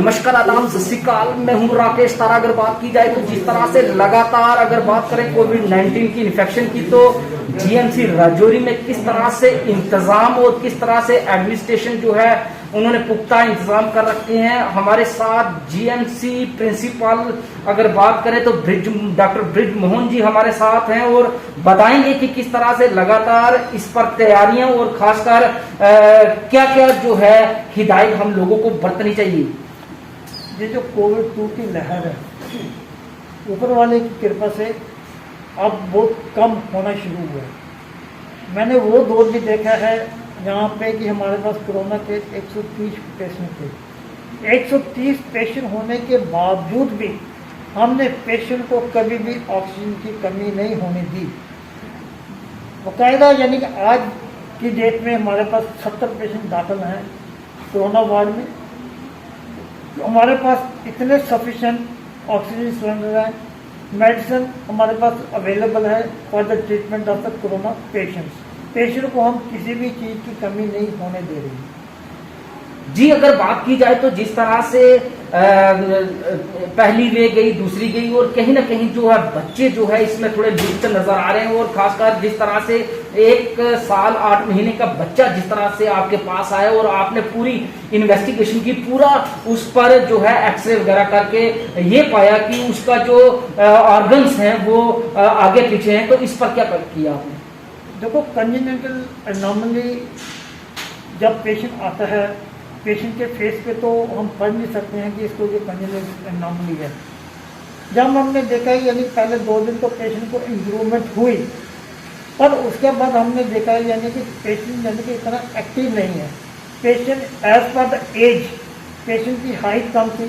नमस्कार, आदाब, सत श्री अकाल। मैं हूं राकेश तारा। अगर बात की जाए तो जिस तरह से लगातार अगर बात करें कोविड-19 की इन्फेक्शन की, तो जीएमसी राजौरी में किस तरह से इंतजाम और किस तरह से एडमिनिस्ट्रेशन जो है उन्होंने पुख्ता इंतजाम कर रखे हैं। हमारे साथ जीएमसी प्रिंसिपल अगर बात करें तो डॉक्टर ब्रिज मोहन जी हमारे साथ हैं और बताएंगे कि किस तरह से लगातार इस पर तैयारियां और खासकर क्या क्या जो है हिदायत हम लोगों को बरतनी चाहिए। ये जो कोविड-2 की लहर है, ऊपर वाले की कृपा से अब बहुत कम होना शुरू हुआ है। मैंने वो दौर भी देखा है यहाँ पे कि हमारे पास कोरोना के 130 पेशेंट थे। 130 पेशेंट होने के बावजूद भी हमने पेशेंट को कभी भी ऑक्सीजन की कमी नहीं होने दी। बाकायदा यानी कि आज की डेट में हमारे पास 70 पेशेंट दाखिल हैं कोरोना वार्ड में। तो हमारे पास इतने सफिशेंट ऑक्सीजन सिलेंडर हैं, मेडिसिन हमारे पास अवेलेबल है for the treatment of the corona patients. Patient को हम किसी भी चीज़ की कमी नहीं होने दे रही। जी, अगर बात की जाए तो जिस तरह से पहली वेव गई, दूसरी गई और कहीं ना कहीं जो है बच्चे जो है इसमें थोड़े लुप्त नजर आ रहे हैं और खासकर जिस तरह से 1 साल 8 महीने का बच्चा जिस तरह से आपके पास आया और आपने पूरी इन्वेस्टिगेशन की, पूरा उस पर जो है एक्सरे वगैरह करके ये पाया कि उसका जो ऑर्गन्स हैं वो आगे पीछे हैं, तो इस पर क्या किया आपने? देखो, कंजेनिटल एनोमली जब पेशेंट आता है, पेशेंट के फेस पे तो हम पढ़ नहीं सकते हैं कि इसको ये कंजेनिटल एनोमली है। जब हमने देखा यानी पहले 2 दिन तो पेशेंट को इम्प्रूवमेंट हुई, पर उसके बाद हमने देखा यानी कि पेशेंट यानी कि इतना एक्टिव नहीं है। Patient as per the age, patient की हाइट कम थी,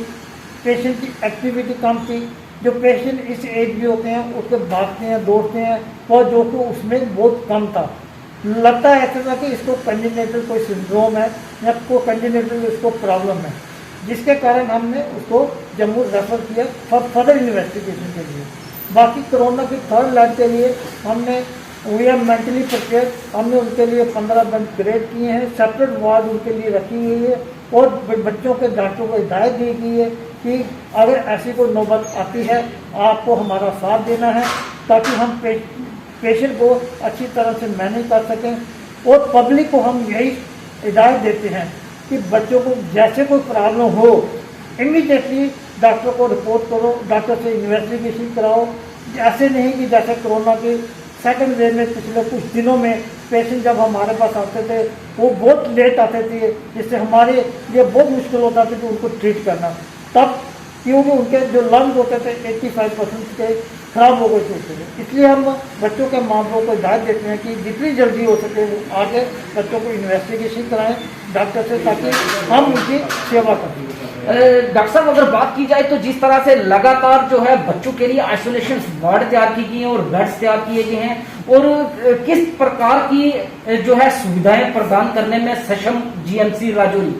पेशेंट की एक्टिविटी कम थी। जो पेशेंट इस एज में होते हैं उसके भागते हैं, दौड़ते हैं, और जो कि उसमें बहुत कम था। लगता है ऐसा था कि इसको कंजेनिटल कोई सिंड्रोम है या कोई कंजेनिटल इसको प्रॉब्लम है, जिसके कारण हमने उसको जम्मू रेफर किया फर्दर इन्वेस्टिगेशन के लिए। बाकी कोरोना की थर्ड लाइन के लिए हमने वी आर मेंटली प्रिपेयर, हमने उनके लिए 15 बेड क्रिएट किए हैं, सेपरेट वार्ड उनके लिए रखी हुई है और बच्चों के डॉक्टरों को हिदायत दी गई है कि अगर ऐसी कोई नौबत आती है आपको हमारा साथ देना है ताकि हम पेशेंट को अच्छी तरह से मैनेज कर सकें। और पब्लिक को हम यही हिदायत देते हैं कि बच्चों को जैसे कोई प्रॉब्लम हो इमीडिएटली डॉक्टर को रिपोर्ट करो, डॉक्टर से इन्वेस्टिगेशन कराओ। ऐसे नहीं कि जैसे कोरोना की सेकंड वेव में पिछले कुछ दिनों में पेशेंट जब हमारे पास आते थे वो बहुत लेट आते थे, जिससे हमारे लिए बहुत मुश्किल होता था कि उनको ट्रीट करना। तब क्योंकि उनके जो लंग्स होते थे 85% के खराब हो गए होते थे। इसलिए हम बच्चों के माँ बाप को हिदायत देते हैं कि जितनी जल्दी हो सके वो आके बच्चों को इन्वेस्टिगेशन कराएं डॉक्टर से, ताकि हम उनकी सेवा करें। डॉक्टर साहब, अगर बात की जाए तो जिस तरह से लगातार जो है बच्चों के लिए आइसोलेशन वार्ड तैयार की गई हैं और बेड्स तैयार किए गए हैं, और किस प्रकार की जो है सुविधाएं प्रदान करने में सक्षम जीएमसी राजौरी?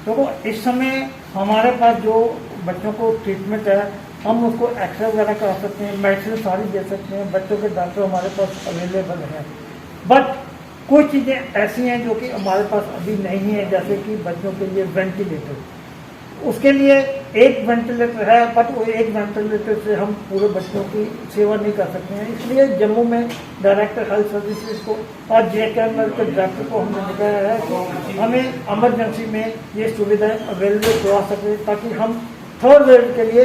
तो इस समय हमारे पास जो बच्चों को ट्रीटमेंट है हम उसको एक्सरे वगैरह करा सकते हैं, मेडिसिन सारी दे सकते हैं, बच्चों के डॉक्टर हमारे पास अवेलेबल हैं। बट कुछ चीज़ें ऐसी हैं जो कि हमारे पास अभी नहीं है, जैसे कि बच्चों के लिए वेंटिलेटर। उसके लिए एक वेंटिलेटर है, बट वो एक वेंटिलेटर से हम पूरे बच्चों की सेवा नहीं कर सकते हैं। इसलिए जम्मू में डायरेक्टर हेल्थ सर्विसेज को और JKM के डायरेक्टर को हमने बताया है कि हमें इमरजेंसी में ये सुविधाएं अवेलेबल करवा सकें ताकि हम थर्ड वेव के लिए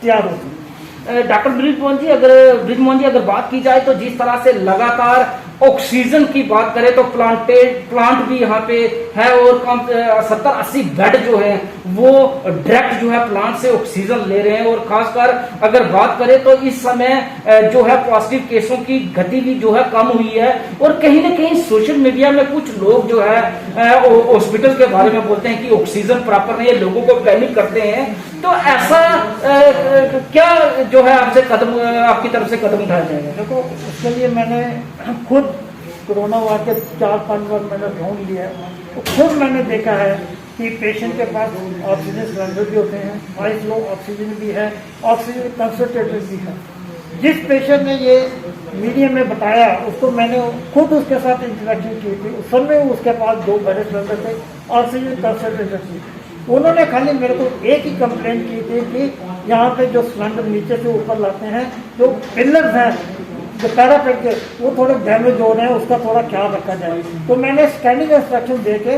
तैयार हो सकें। डॉक्टर ब्रिज मोहन जी अगर बात की जाए तो जिस तरह से लगातार ऑक्सीजन की बात करें तो प्लांट भी यहाँ पे है और 70-80 बेड जो है वो डायरेक्ट जो है प्लांट से ऑक्सीजन ले रहे हैं। और खासकर अगर बात करें तो इस समय जो है पॉजिटिव केसों की गति भी जो है कम हुई है, और कहीं ना कहीं सोशल मीडिया में कुछ लोग जो है हॉस्पिटल के बारे में बोलते हैं कि ऑक्सीजन प्रॉपर नहीं है, लोगों को पैनिक करते हैं। तो ऐसा क्या जो है आपकी तरफ से कदम उठाया जाएगा? देखो, उसके लिए मैंने खुद कोरोना वार्ड के 4-5 बार मैंने ढूंढ लिया है, तो खुद मैंने देखा है कि पेशेंट के पास ऑक्सीजन सिलेंडर भी होते हैं, हाई फ्लो ऑक्सीजन भी है, ऑक्सीजन कंसंट्रेटर भी है। जिस पेशेंट ने ये मीडिया में बताया उसको मैंने खुद उसके साथ इंटरेक्शन की थी। उस समय उसके पास 2 बड़े सिलेंडर थे, ऑक्सीजन कंसंट्रेटर थी। उन्होंने खाली मेरे को एक ही कंप्लेंट की थी कि यहाँ पे जो सिलेंडर नीचे से ऊपर लाते हैं, जो पिलर्स हैं जो पैरापेट के, वो थोड़े डैमेज हो रहे हैं, उसका थोड़ा ख्याल रखा जाए। तो मैंने स्टैंडिंग इंस्ट्रक्शन दे के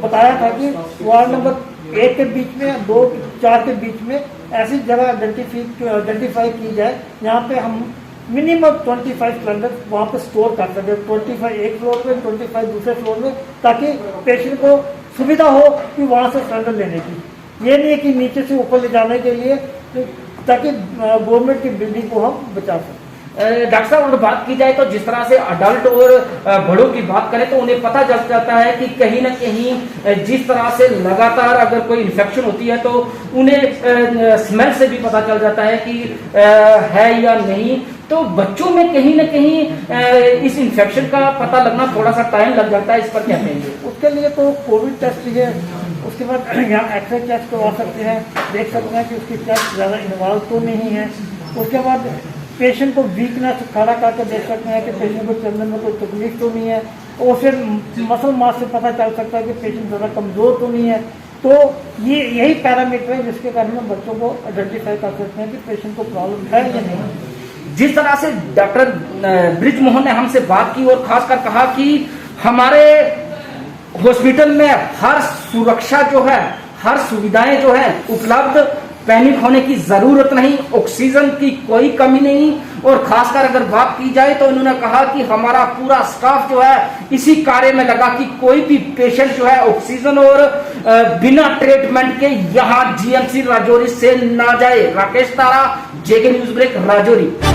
बताया था कि वार्ड नंबर 1 के बीच में, 2, 4 के बीच में ऐसी जगह आइडेंटिफाई की जाए जहाँ पे हम मिनिमम 25 सिलेंडर वहाँ पे स्टोर कर सके, 25 एक फ्लोर पे, 25 दूसरे फ्लोर में, ताकि पेशेंट को सुविधा हो कि वहाँ से सिलेंडर लेने की। ये नहीं है कि नीचे से ऊपर ले जाने के लिए, ताकि गवर्नमेंट की बिल्डिंग को हम बचा सकें। डॉक्टर साहब, अगर बात की जाए तो जिस तरह से अडल्ट और बड़ों की बात करें तो उन्हें पता चल जाता है कि कहीं ना कहीं जिस तरह से लगातार अगर कोई इन्फेक्शन होती है तो उन्हें स्मेल से भी पता चल जाता है कि है या नहीं। तो बच्चों में कहीं ना कहीं इस इन्फेक्शन का पता लगना थोड़ा सा टाइम लग जाता है, इस पर क्या कहेंगे? उसके लिए तो कोविड टेस्ट है, उसके बाद यहाँ एक्सरे टेस्ट करवा सकते हैं, देख सकते हैं कि उसकी टेस्ट ज़्यादा इन्वॉल्व तो नहीं है। उसके बाद पेशेंट को वीकनेस खड़ा करके देख सकते हैं कि पेशेंट को चलने में कोई तकलीफ तो नहीं है, और फिर मसल मास से पता चल सकता है कि पेशेंट ज़्यादा कमज़ोर तो नहीं है। तो ये यही पैरामीटर है जिसके कारण हम बच्चों को आइडेंटिफाई कर सकते हैं कि पेशेंट को प्रॉब्लम है या नहीं। जिस तरह से डॉक्टर ब्रिजमोहन ने हमसे बात की और खासकर कहा कि हमारे हॉस्पिटल में हर सुरक्षा जो है, हर सुविधाएं जो है उपलब्ध, पैनिक होने की जरूरत नहीं, ऑक्सीजन की कोई कमी नहीं। और खासकर अगर बात की जाए तो उन्होंने कहा कि हमारा पूरा स्टाफ जो है इसी कार्य में लगा कि कोई भी पेशेंट जो है ऑक्सीजन और बिना ट्रीटमेंट के यहाँ जीएमसी राजौरी से ना जाए। राकेश तारा, जेके न्यूज ब्रेक, राजौरी।